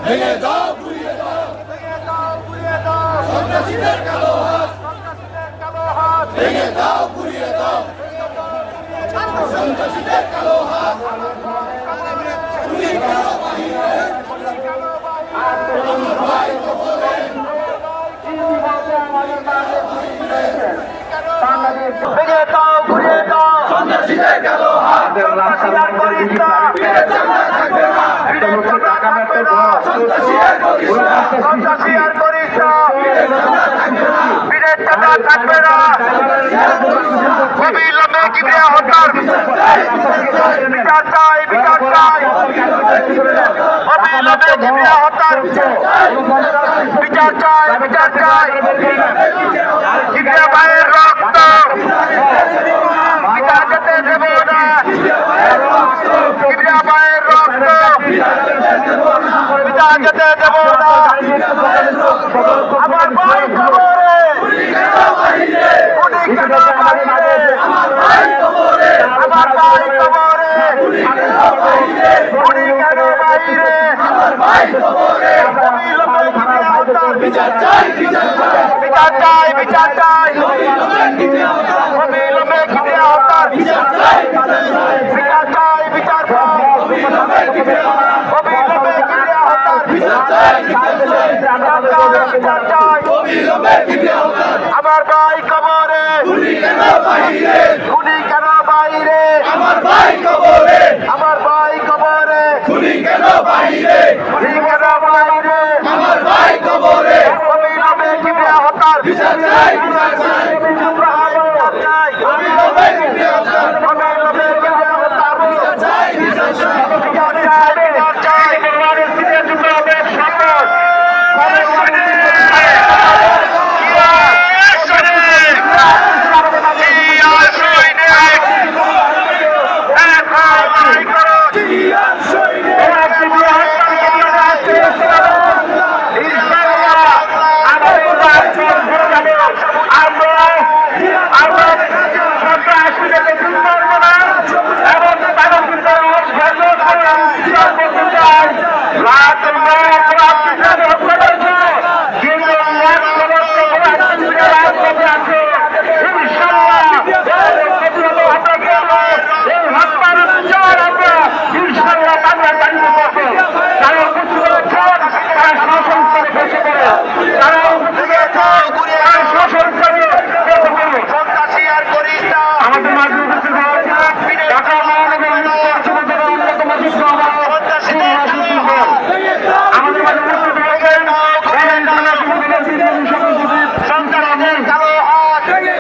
ভেঙে দাও গুড়িয়ে দাও সন্ত্রাসীদের কালো হাত ভেঙে দাও গুড়িয়ে দাও সন্ত্রাসীদের কালো হাত ভেঙে দাও ঘুরিয়ে দাও সন্ত্রাসীদের কালো হাত সন্ত্রাসী আর করিস না বীরের চাঁদা থাকবে না অবিলম্বে কিবরিয়া হত্যার বিচার চাই অবিলম্বে কিবরিয়া হত্যার বিচার চাই কিবরিয়া ভাইয়ের রক্ত বিচার যেতে দেব না কিবরিয়া ভাইয়ের রক্ত বিচার যেতে দেব না আমার ভাই কবরে গুলি কেন বাহিরে আমার ভাই কবরে গুলি কেন বাহিরে অবিলম্বে কিবরিয়া হত্যার বিচার চাই অবিলম্বে কিবরিয়া হত্যার বিচার চাই অবিলম্বে কিবরিয়া হত্যার বিচার চাই আমার ভাই কবরে গুলি কেন বাহিরে আমার ভাই কবরে গুলি কেন বাহিরে আমার ভাই কবরে অবিলম্বে কিবরিয়া হত্যার বিচার চাই অবিলম্বে কিবরিয়া হত্যার বিচার চাই তারা